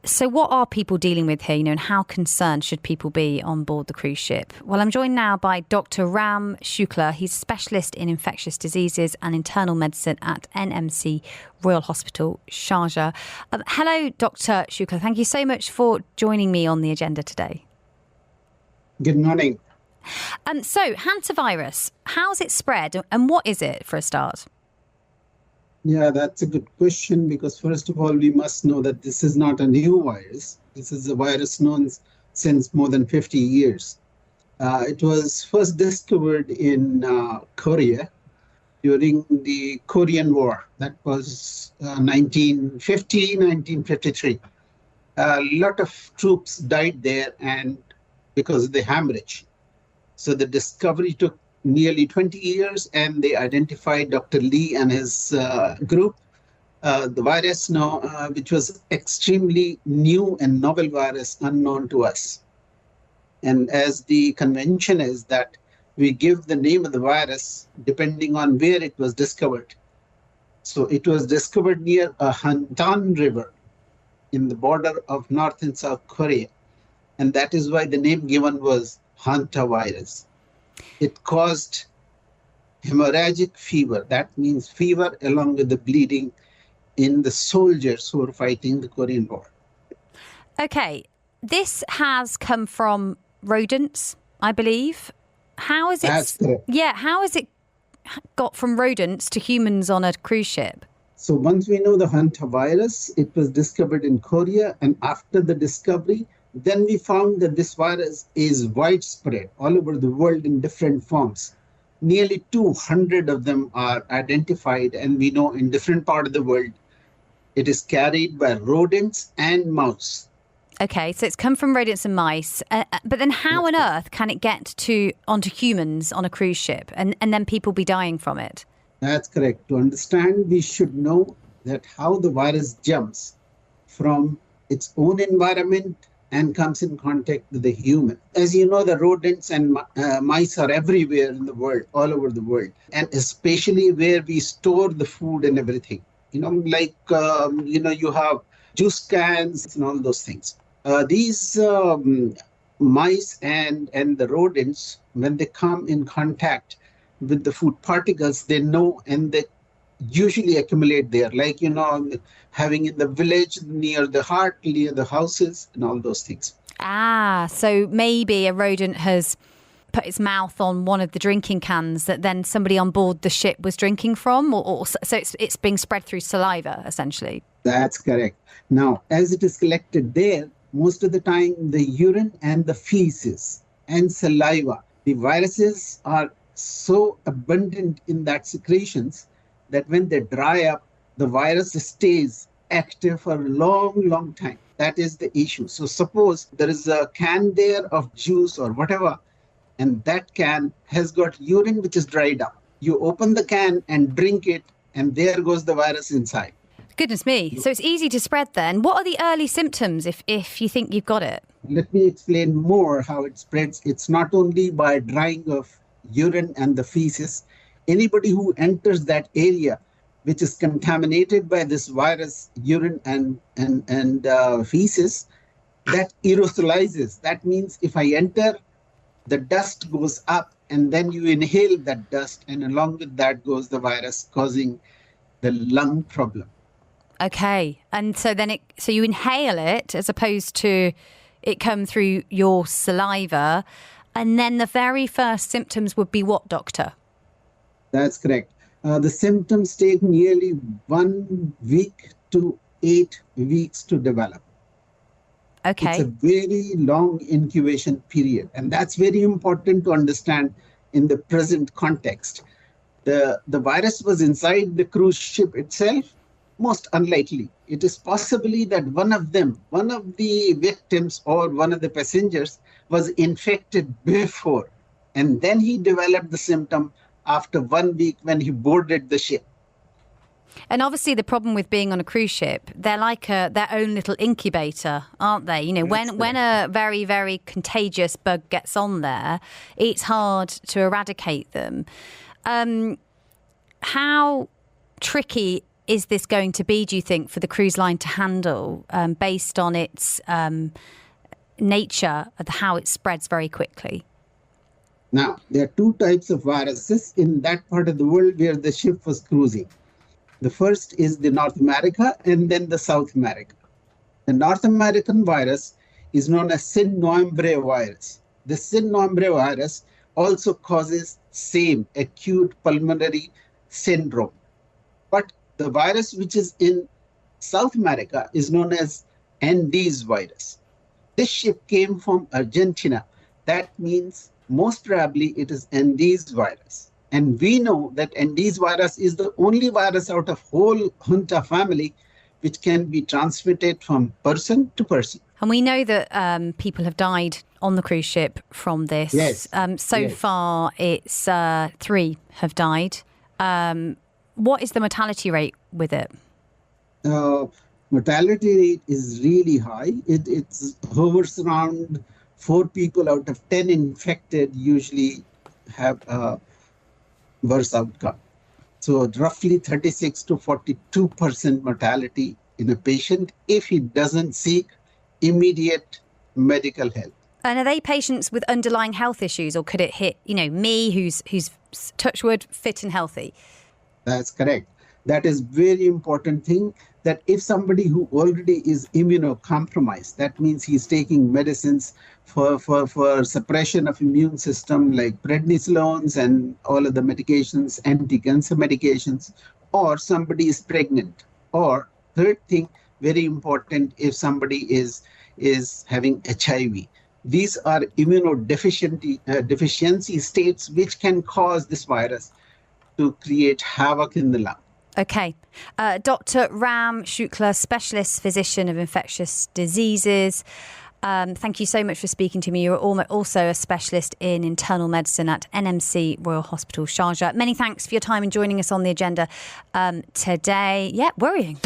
So what are people dealing with here, and how concerned should people be on board the cruise ship? Well, I'm joined now by Dr. Ram Shukla. He's a specialist in infectious diseases and internal medicine at NMC Royal Hospital, Sharjah. Hello, Dr. Shukla. Thank you so much for joining me on the agenda today. Good morning. So, hantavirus, how's it spread and what is it for a start? Yeah, that's a good question because first of all, we must know that this is not a new virus. This is a virus known since more than 50 years. It was first discovered in Korea during the Korean War. That was 1950, 1953. A lot of troops died there and because of the hemorrhage. So the discovery took nearly 20 years, and they identified Dr. Lee and his group, the virus now, which was extremely new and novel virus unknown to us. And as the convention is that we give the name of the virus depending on where it was discovered. So it was discovered near a Hantan River in the border of North and South Korea. And that is why the name given was hantavirus. It caused hemorrhagic fever. That means fever along with the bleeding in the soldiers who were fighting the Korean War. Okay, this has come from rodents, I believe. How is it? That's correct. Yeah, how has it got from rodents to humans on a cruise ship? So once we know the hantavirus, it was discovered in Korea, and after the discovery, then we found that this virus is widespread all over the world in different forms. Nearly 200 of them are identified, and we know in different parts of the world it is carried by rodents and mouse. Okay, so it's come from rodents and mice, but then how on earth can it get onto humans on a cruise ship and then people be dying from it? That's correct. To understand, we should know that how the virus jumps from its own environment and comes in contact with the human. As you know, the rodents and mice are everywhere in the world, all over the world, and especially where we store the food and everything. You have juice cans and all those things. These mice and the rodents, when they come in contact with the food particles, they know and they usually accumulate there, having in the village, near the heart, near the houses, and all those things. So maybe a rodent has put its mouth on one of the drinking cans that then somebody on board the ship was drinking from, so it's being spread through saliva, essentially. That's correct. Now, as it is collected there, most of the time the urine and the feces and saliva, the viruses are so abundant in that secretions that when they dry up, the virus stays active for a long, long time. That is the issue. So suppose there is a can there of juice or whatever, and that can has got urine which is dried up. You open the can and drink it, and there goes the virus inside. Goodness me. So it's easy to spread then. What are the early symptoms if you think you've got it? Let me explain more how it spreads. It's not only by drying of urine and the feces. Anybody who enters that area which is contaminated by this virus, urine and feces, that aerosolizes. That means if I enter, the dust goes up, and then you inhale that dust, and along with that goes the virus, causing the lung problem. Okay, and so then so you inhale it as opposed to it come through your saliva, and then the very first symptoms would be what, doctor? That's correct. The symptoms take nearly 1 week to 8 weeks to develop. Okay. It's a very long incubation period, and that's very important to understand in the present context. The virus was inside the cruise ship itself. Most unlikely. It is possibly that one of the victims or one of the passengers was infected before, and then he developed the symptom after 1 week when he boarded the ship. And obviously the problem with being on a cruise ship, they're like their own little incubator, aren't they? You know, when a very, very contagious bug gets on there, it's hard to eradicate them. How tricky is this going to be, do you think, for the cruise line to handle based on its nature of how it spreads very quickly? Now, there are two types of viruses in that part of the world where the ship was cruising. The first is the North America and then the South America. The North American virus is known as Sin Nombre virus. The Sin Nombre virus also causes same acute pulmonary syndrome. But the virus which is in South America is known as Andes virus. This ship came from Argentina. That means most probably it is Andes virus. And we know that Andes virus is the only virus out of whole junta family which can be transmitted from person to person. And we know that people have died on the cruise ship from this. Yes. So far, it's 3 have died. What is the mortality rate with it? Mortality rate is really high. It hovers around 4 people out of 10 infected usually have a worse outcome. So roughly 36 to 42% mortality in a patient if he doesn't seek immediate medical help. And are they patients with underlying health issues, or could it hit, me, who's touch wood, fit and healthy? That's correct. That is very important thing, that if somebody who already is immunocompromised, that means he's taking medicines for suppression of immune system like prednisones and all of the medications, anti-cancer medications, or somebody is pregnant, or third thing, very important, if somebody is having HIV. These are immunodeficiency states which can cause this virus to create havoc in the lung. Okay. Dr. Ram Shukla, Specialist Physician of Infectious Diseases. Thank you so much for speaking to me. You're also a specialist in internal medicine at NMC Royal Hospital, Sharjah. Many thanks for your time and joining us on the agenda today. Yeah, worrying.